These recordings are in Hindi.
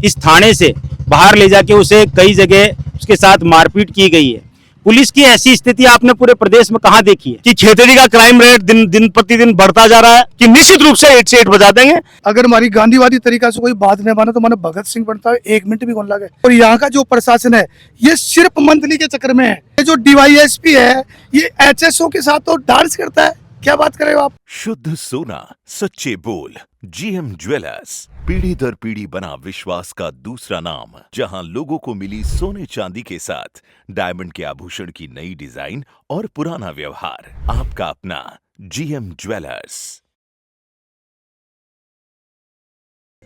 इस थाने से बाहर ले जाके उसे कई जगह उसके साथ मारपीट की गई है। पुलिस की ऐसी स्थिति आपने पूरे प्रदेश में कहां देखी है कि खेतड़ी का क्राइम रेट दिन प्रतिदिन बढ़ता जा रहा है कि निश्चित रूप से 8 से 8 बजा देंगे। अगर हमारी गांधीवादी तरीका से कोई बात नहीं माना तो मानो भगत सिंह बनता है, 1 मिनट भी कौन लगे। और यहाँ का जो प्रशासन है ये सिर्फ मंथली के चक्कर में है। ये जो डीवाईएसपी है ये एचएसओ के साथ तो डांस करता है, क्या बात कर रहे हो आप। शुद्ध सोना सच्चे बोल जीएम ज्वेलर्स, पीढ़ी दर पीढ़ी बना विश्वास का दूसरा नाम, जहां लोगों को मिली सोने चांदी के साथ डायमंड के आभूषण की नई डिजाइन और पुराना व्यवहार। आपका अपना जीएम ज्वेलर्स।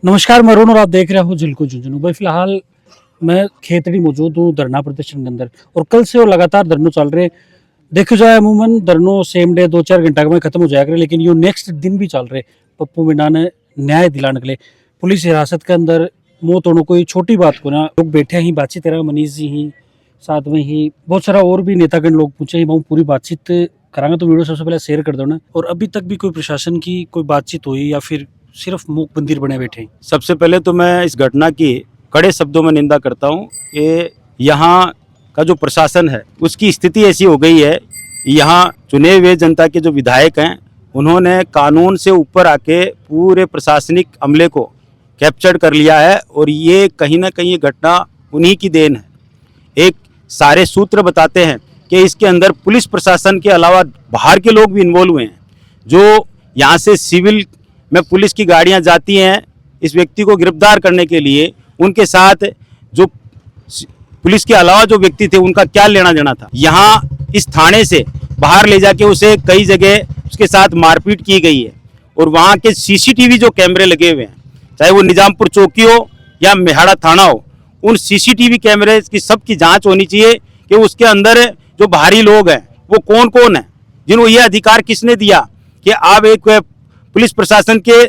नमस्कार, मैं अरुण और आप देख रहे हो झिलको झुंझुनू। भाई फिलहाल मैं खेतड़ी मौजूद हूँ धरना प्रदर्शन के अंदर, और कल से वो लगातार धरनों चल रहे। देखो जाए अमूमन धरनों सेम डे 2-4 घंटा में खत्म हो जाएगा, लेकिन ये नेक्स्ट दिन भी चल रहे। पप्पू मीणा ने न्याय दिलाने के लिए पुलिस हिरासत के अंदर मौत होना कोई छोटी बात को ना। लोग बैठे ही बातचीत करें, मनीष जी ही साथ में ही बहुत सारा और भी नेतागण लोग पूछे ही, बहुत पूरी बातचीत करांगे तो वीडियो सबसे पहले शेयर कर दो ना। और अभी तक भी कोई प्रशासन की कोई बातचीत हुई या फिर सिर्फ मूक मंदिर बने बैठे? सबसे पहले तो मैं इस घटना की कड़े शब्दों में निंदा करता हूँ कि यहाँ का जो प्रशासन है उसकी स्थिति ऐसी हो गई है। यहाँ चुने हुए जनता के जो विधायक हैं उन्होंने कानून से ऊपर आके पूरे प्रशासनिक अमले को कैप्चर कर लिया है, और ये कहीं ना कहीं ये घटना उन्हीं की देन है। एक सारे सूत्र बताते हैं कि इसके अंदर पुलिस प्रशासन के अलावा बाहर के लोग भी इन्वॉल्व हुए हैं। जो यहाँ से सिविल में पुलिस की गाड़ियाँ जाती हैं इस व्यक्ति को गिरफ्तार करने के लिए, उनके साथ जो पुलिस के अलावा जो व्यक्ति थे उनका क्या लेना देना था। यहाँ इस थाने से बाहर ले जाके उसे कई जगह उसके साथ मारपीट की गई है, और वहाँ के सीसीटीवी जो कैमरे लगे हुए हैं, चाहे वो निजामपुर चौकी हो या मेहाड़ा थाना हो, उन सीसीटीवी कैमरे की सबकी जांच होनी चाहिए कि उसके अंदर जो बाहरी लोग हैं वो कौन कौन है, जिन्होंने ये अधिकार किसने दिया कि आप एक पुलिस प्रशासन के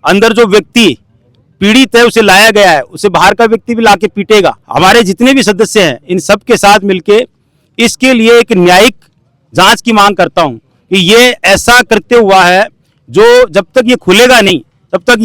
अंदर जो व्यक्ति पीड़ित है उसे लाया गया है, उसे बाहर का व्यक्ति भी लाके पीटेगा। हमारे जितने भी सदस्य हैं इन सब के साथ मिलके इसके लिए एक न्यायिक जांच की मांग करता हूं कि ये ऐसा करते हुआ है जो जब तक ये खुलेगा नहीं तब तक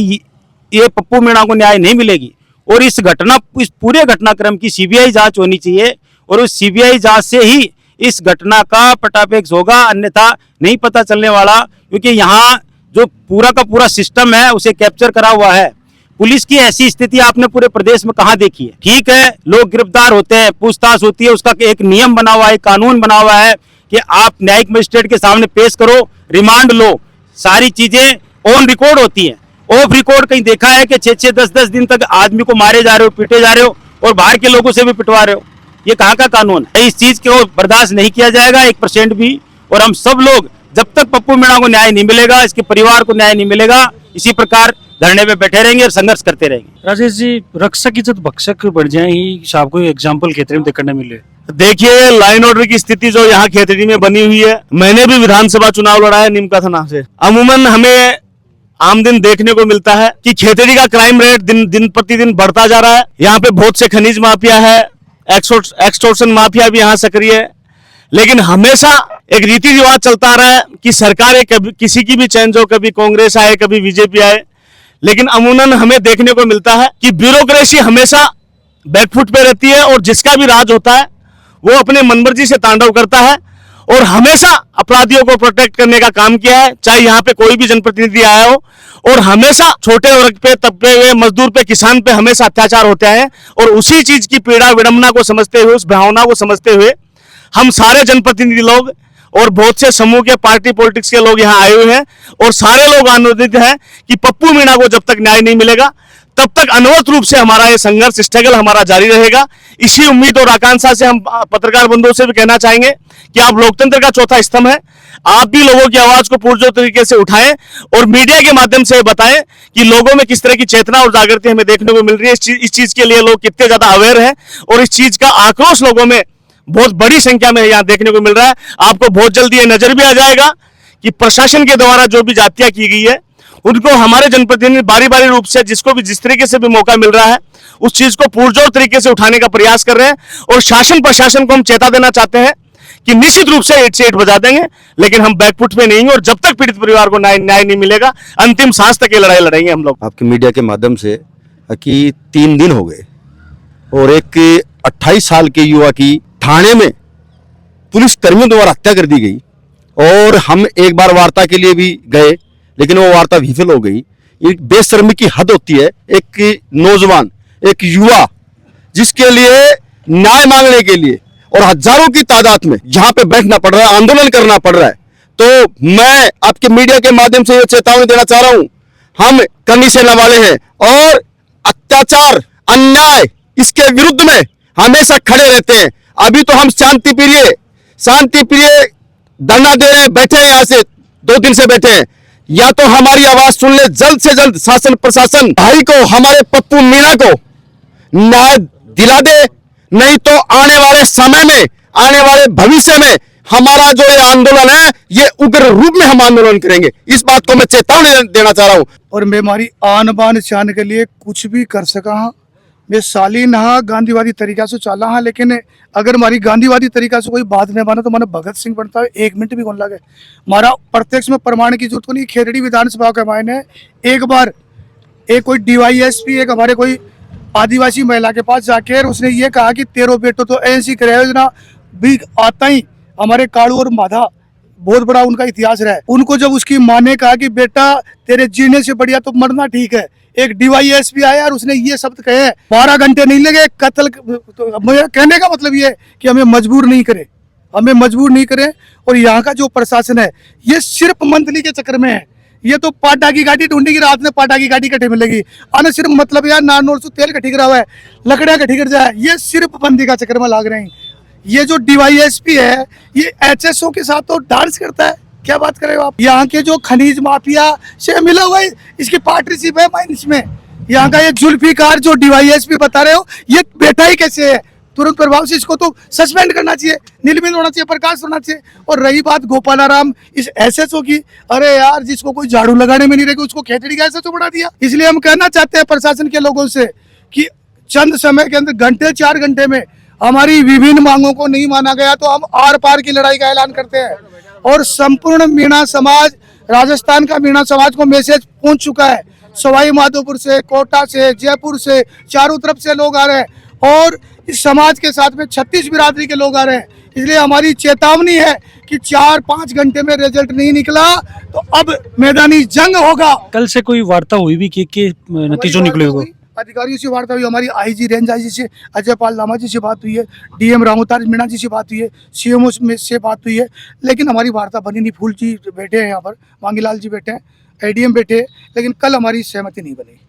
ये पप्पू मीणा को न्याय नहीं मिलेगी। और इस पूरे घटनाक्रम की सीबीआई जांच होनी चाहिए, और उस सीबीआई जांच से ही इस घटना का पटापेक्ष होगा, अन्यथा नहीं पता चलने वाला। क्योंकि यहाँ जो पूरा का पूरा सिस्टम है उसे कैप्चर करा हुआ है। पुलिस की ऐसी स्थिति आपने पूरे प्रदेश में कहां देखी है? ठीक है, लोग गिरफ्तार होते हैं, पूछताछ होती है, उसका एक नियम बना हुआ है, कानून बना हुआ है कि आप न्यायिक मजिस्ट्रेट के सामने पेश करो, रिमांड लो, सारी चीजें ऑन रिकॉर्ड होती हैं। ऑफ रिकॉर्ड कहीं देखा है कि 6-6, 10-10 दिन तक आदमी को मारे जा रहे हो, पीटे जा रहे हो, और बाहर के लोगों से भी पिटवा रहे हो? ये कहाँ का कानून है? इस चीज को बर्दाश्त नहीं किया जाएगा 1% भी। और हम सब लोग जब तक पप्पू मीणा को न्याय नहीं मिलेगा, इसके परिवार को न्याय नहीं मिलेगा, इसी प्रकार धरने पे बैठे रहेंगे और संघर्ष करते रहेंगे। राजेश जी, रक्षक इज्जत भक्षक बढ़ जाए ही साहब को एग्जाम्पल खेतड़ी में देखने मिले। देखिए, लाइन ऑर्डर की स्थिति जो यहाँ खेतड़ी में बनी हुई है, मैंने भी विधानसभा चुनाव लड़ा है निमका थाना से। अमूमन हमें आम दिन देखने को मिलता है कि खेतड़ी का क्राइम रेट दिन प्रतिदिन बढ़ता जा रहा है। यहाँ पे बहुत से खनिज माफिया है, एक्सटॉर्शन माफिया भी यहाँ सक्रिय है। लेकिन हमेशा एक रीति रिवाज चलता आ रहा है कि सरकारें कभी किसी की भी चेंज हो, कभी कांग्रेस आए, कभी बीजेपी आए, लेकिन अमूमन हमें देखने को मिलता है कि ब्यूरोक्रेसी हमेशा बैकफुट पे रहती है, और जिसका भी राज होता है वो अपने मनमर्जी से तांडव करता है, और हमेशा अपराधियों को प्रोटेक्ट करने का काम किया है, चाहे यहाँ पे कोई भी जनप्रतिनिधि आया हो। और हमेशा छोटे वर्ग पे, तबके पे, मजदूर पे, किसान पे हमेशा अत्याचार होता है। और उसी चीज की पीड़ा विडंबना को समझते हुए, उस भावना को समझते हुए हम सारे जनप्रतिनिधि लोग और बहुत से समूह के पार्टी पॉलिटिक्स के लोग यहाँ आए हुए हैं, और सारे लोग आनंदित हैं कि पप्पू मीणा को जब तक न्याय नहीं मिलेगा तब तक अनवरत रूप से हमारा ये संघर्ष, स्ट्रगल हमारा जारी रहेगा। इसी उम्मीद और आकांक्षा से हम पत्रकार बंधुओं से भी कहना चाहेंगे कि आप लोकतंत्र का चौथा स्तंभ है, आप भी लोगों की आवाज को पुरजोर तरीके से उठाएं, और मीडिया के माध्यम से बताएं कि लोगों में किस तरह की चेतना और जागृति हमें देखने को मिल रही है। इस चीज के लिए लोग कितने ज्यादा अवेयर है, और इस चीज का आक्रोश लोगों में बहुत बड़ी संख्या में यहाँ देखने को मिल रहा है। आपको बहुत जल्दी ये नजर भी आ जाएगा कि प्रशासन के द्वारा जो भी जातियां की गई है उनको हमारे जनप्रतिनिधि बारी बारी रूप से, जिसको भी जिस तरीके से भी मौका मिल रहा है, उस चीज को पुरजोर तरीके से उठाने का प्रयास कर रहे हैं। और शासन प्रशासन को हम चेता देना चाहते हैं कि निश्चित रूप से 8 से 8 बजा देंगे, लेकिन हम बैकफुट पे नहीं हैं, और जब तक पीड़ित परिवार को न्याय नहीं मिलेगा अंतिम सांस तक ये लड़ाई लड़ेंगे हम लोग। आपके मीडिया के माध्यम से कि 3 दिन हो गए और एक 28 साल के युवा की थाने में पुलिस कर्मियों द्वारा हत्या कर दी गई। और हम एक बार वार्ता के लिए भी गए लेकिन वो वार्ता विफल हो गई। एक बेशर्मी की हद होती है। एक नौजवान, एक युवा जिसके लिए न्याय मांगने के लिए और हजारों की तादाद में यहाँ पे बैठना पड़ रहा है, आंदोलन करना पड़ रहा है, तो मैं आपके मीडिया के माध्यम से ये चेतावनी देना चाह रहा हूं, हम करनी सेना वाले हैं और अत्याचार, अन्याय इसके विरुद्ध में हमेशा खड़े रहते हैं। अभी तो हम शांति प्रिय धरना दे रहे हैं, बैठे हैं, यहाँ से 2 दिन से बैठे हैं। या तो हमारी आवाज सुन ले, जल्द से जल्द शासन प्रशासन भाई को, हमारे पप्पू मीणा को न्याय दिला दे, नहीं तो आने वाले समय में, आने वाले भविष्य में हमारा जो ये आंदोलन है ये उग्र रूप में हम आंदोलन करेंगे। इस बात को मैं चेतावनी देना चाह रहा हूं। और मैं हमारी आन बान शान के लिए कुछ भी कर सका हाँ। मैं सालीन हाँ गांधीवादी तरीका से चला हाँ, लेकिन अगर हमारी गांधीवादी तरीका से कोई बात नहीं माना तो मैंने भगत सिंह बनता है 1 मिनट भी कौन लगे। हमारा प्रत्यक्ष में प्रमाण की जरूरत को नहीं। खेतड़ी विधानसभा के मायने एक बार एक कोई DYSP एक हमारे कोई आदिवासी महिला के पास जाके उसने ये कहा कि तेरो बेटो तो ऐसी करे योजना भी आता ही हमारे काड़ू और माधा बहुत बड़ा उनका इतिहास रहा है। उनको जब उसकी माँ ने कहा कि बेटा तेरे जीने से बढ़िया तो मरना ठीक है, एक DYSP आया और उसने ये शब्द कहे, 12 घंटे नहीं लगे कत्ल। तो मुझे कहने का मतलब ये कि हमें मजबूर नहीं करे। और यहाँ का जो प्रशासन है ये सिर्फ मंथली के चक्कर में है। ये तो पाटा की गाड़ी ढूंढेगी, रात में पाटा की गाड़ी कटे मिलेगी। आना सिर्फ मतलब यार नानोर से तेल कटी रहा है, लकड़ियां कटी कर जाए, ये सिर्फ बंदी का चक्कर में लाग रहे हैं। ये जो DYSP है ये HSO के साथ तो डांस करता है। क्या बात कर रहे हो आप? यहाँ के जो खनिज माफिया से मिला हुआ है, इसकी पार्टनरशिप है माइंस में। यहाँ का ये जुल्फिकार जो DYSP बता रहे हो ये बेटा ही कैसे है? तुरंत प्रभाव से इसको तो सस्पेंड करना चाहिए, निलंबित होना चाहिए, बर्खास्त होना चाहिए। और रही बात गोपालाराम इस SSO की, अरे यार जिसको कोई झाड़ू लगाने में नहीं रहेगी उसको खेतड़ी का SSO बना दिया। इसलिए हम कहना चाहते हैं प्रशासन के लोगों से कि चंद समय के अंदर 4 घंटे में हमारी विभिन्न मांगों को नहीं माना गया तो हम आर पार की लड़ाई का ऐलान करते हैं। और संपूर्ण मीणा समाज, राजस्थान का मीणा समाज को मैसेज पहुंच चुका है। सवाई माधोपुर से, कोटा से, जयपुर से, चारों तरफ से लोग आ रहे हैं और इस समाज के साथ में 36 बिरादरी के लोग आ रहे हैं। इसलिए हमारी चेतावनी है कि 4-5 घंटे में रिजल्ट नहीं निकला तो अब मैदानी जंग होगा। कल से कोई वार्ता हुई भी कि नतीजों निकले होगा? अधिकारियों से वार्ता हुई, हमारी IG रेंज IG से अजय पाल लामा जी से बात हुई है, DM रामोतार मीणा जी से बात हुई है, CMO से बात हुई है, लेकिन हमारी वार्ता बनी नहीं। फूल जी बैठे हैं यहाँ पर, मांगीलाल जी बैठे हैं, ADM बैठे हैं, लेकिन कल हमारी सहमति नहीं बनी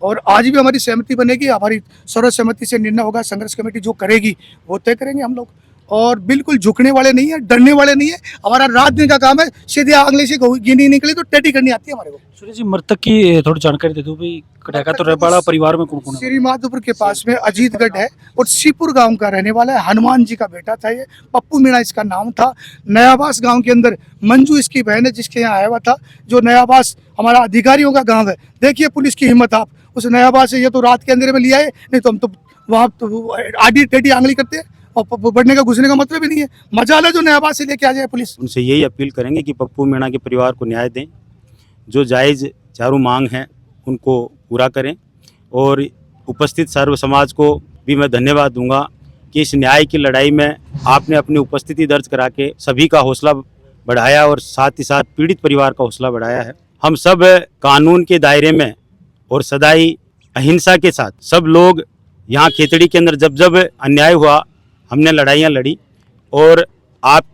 और आज भी हमारी सहमति बनेगी। हमारी सर्वसहमति से निर्णय होगा। संघर्ष कमेटी जो करेगी वो तय करेंगे हम लोग। और बिल्कुल झुकने वाले नहीं है, डरने वाले नहीं है। हमारा रात दिन का काम है। सीधे अगले से गिनी निकली तो टेटी करनी आती है हमारे को। सुरेश जी, मृतक की थोड़ी जानकारी दे दो भाई। कटाका तो रेपाड़ा परिवार में कौन कौन है? श्री माधोपुर के पास में अजीतगढ़ है और सीपुर गांव का रहने वाला है। हनुमान जी का बेटा था ये, पप्पू मीणा इसका नाम था। नयाबास गांव के अंदर मंजू इसकी बहन है जिसके यहाँ आया हुआ था। जो नयाबास हमारा अधिकारियों का गांव है। देखिए पुलिस की हिम्मत, आप उस नयाबास से ये तो रात के अंधेरे में लिया है, नहीं तो हम तो वहाँ तो आडी टेढ़ी आंगली करते हैं और बढ़ने का घुसने का मतलब ही नहीं है। मजाल है जो नयाबास से लेके आ जाए पुलिस। उनसे यही अपील करेंगे कि पप्पू मीणा के परिवार को न्याय दें, जो जायज़ चारों मांग हैं उनको पूरा करें। और उपस्थित सर्व समाज को भी मैं धन्यवाद दूंगा कि इस न्याय की लड़ाई में आपने अपनी उपस्थिति दर्ज करा के सभी का हौसला बढ़ाया और साथ ही साथ पीड़ित परिवार का हौसला बढ़ाया है। हम सब कानून के दायरे में और सदाई अहिंसा के साथ सब लोग यहाँ खेतड़ी के अंदर जब जब अन्याय हुआ हमने लड़ाइयाँ लड़ी और आप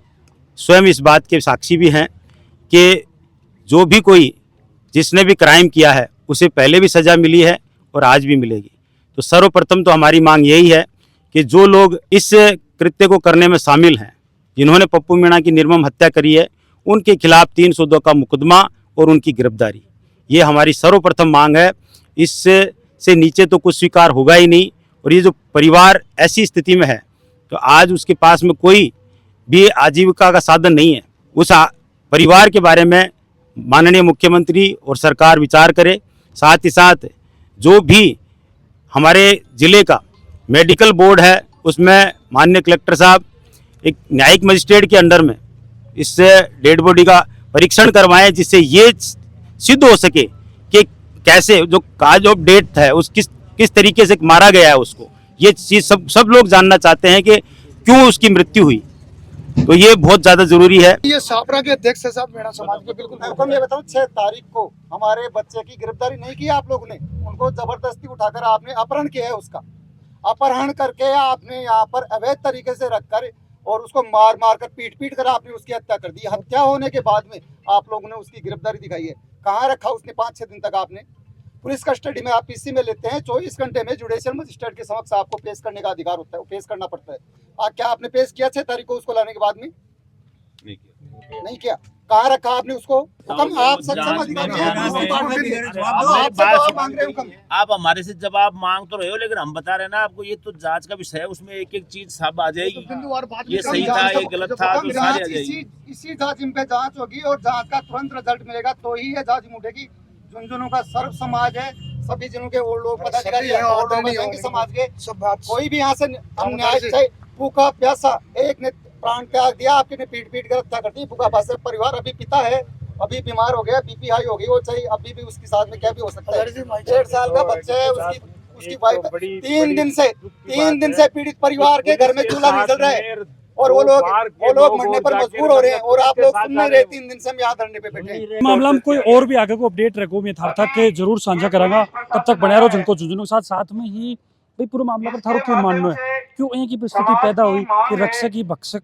स्वयं इस बात के साक्षी भी हैं कि जो भी कोई जिसने भी क्राइम किया है उसे पहले भी सज़ा मिली है और आज भी मिलेगी। तो सर्वप्रथम तो हमारी मांग यही है कि जो लोग इस कृत्य को करने में शामिल हैं, जिन्होंने पप्पू मीणा की निर्मम हत्या करी है, उनके खिलाफ 302 का मुकदमा और उनकी गिरफ्तारी, ये हमारी सर्वप्रथम मांग है। इससे नीचे तो कुछ स्वीकार होगा ही नहीं। और ये जो परिवार ऐसी स्थिति में है तो आज उसके पास में कोई भी आजीविका का साधन नहीं है। उस परिवार के बारे में माननीय मुख्यमंत्री और सरकार विचार करे। साथ ही साथ जो भी हमारे ज़िले का मेडिकल बोर्ड है उसमें माननीय कलेक्टर साहब एक न्यायिक मजिस्ट्रेट के अंडर में इससे डेड बॉडी का परीक्षण करवाएं, जिससे ये सिद्ध हो सके कि कैसे जो काज ऑफ डेथ है उस किस किस तरीके से मारा गया है उसको, ये चीज सब लोग जानना चाहते हैं कि क्यों उसकी मृत्यु हुई। तो ये बहुत ज्यादा जरूरी है। ये सापरा के अध्यक्ष है साहब, मेरा समाज के बिल्कुल। मैं ये बताऊं 6 तारीख को हमारे बच्चे की गिरफ्तारी नहीं की आप लोगों ने, उनको जबरदस्ती उठाकर आपने अपहरण किया है। उसका अपहरण करके आपने यहाँ पर अवैध तरीके से रखकर और उसको मार मार कर पीट कर आपने उसकी हत्या कर दी। हत्या होने के बाद में आप लोगों ने उसकी गिरफ्तारी दिखाई है। कहाँ रखा उसने 5-6 दिन तक आपने? पुलिस कस्टडी में आप पीसी में लेते हैं, 24 घंटे में जुडिशियल मजिस्ट्रेट के समक्ष आपको पेश करने का अधिकार होता है, वो पेश करना पड़ता है। क्या आपने पेश किया 6 तारीख को उसको लाने के बाद में? नहीं किया। कहाँ रखा आपने उसको? हुक्म आप सक्षम अधिकारी हैं, जवाब मांग रहे हैं हुक्म। आप हमारे से जवाब मांग तो रहे हो, लेकिन हम बता रहे हैं ना आपको, ये तो जांच का विषय है, उसमें एक एक चीज सब आ जाएगी। ये सही था, ये गलत था, तो सारी आ जाएगी। इसी जांच पे जांच होगी और जांच का तुरंत रिजल्ट मिलेगा तो ही ये जांच उठेगी। झुंझुनू का सर्व समाज है, सभी जनों के और लोग पदाधिकारी हैं, और लोग हैं समाज के। कोई भी यहाँ से अन्याय चाहे भूखा प्यासा, एक ने प्राण त्याग दिया, आपके ने पीट कर हत्या कर दी। भूखा प्यासा परिवार, अभी पिता है, अभी बीमार हो गया, बीपी हाई हो गई, वो चाहिए अभी भी उसके साथ में क्या भी हो सकता है। 1.5 साल का बच्चा है, उसकी वाइफ 3 दिन से पीड़ित परिवार के घर में चूल्हा नहीं जल रहा है और वो लोग मरने पर मजबूर हो रहे हैं और आप लोग सुन नहीं रहे। 3 दिन से हम यहाँ धरने पे बैठे हैं। मामला में कोई और भी आगे को अपडेट रखो, मैं थार तक जरूर साझा करांगा। तब तक बने रहो झलको झुंझुनू के साथ में ही। भाई पूरे मामला पर थारो क्यों मानना है, क्यों यहाँ की परिस्थिति पैदा हुई कि रक्षक ही भक्षक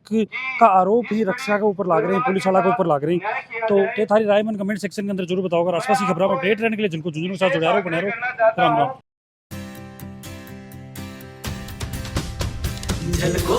का आरोप ही रक्षा के ऊपर लाग रहे हैं, पुलिस वाला के ऊपर लाग रही। तो ये थारी राय मन कमेंट सेक्शन के अंदर जरूर बताओ। अगर आसपास की खबरों में अपडेट रहने के लिए झलको झुंझुनू के साथ जुड़े रहो, बने रहो। राम राम। झलको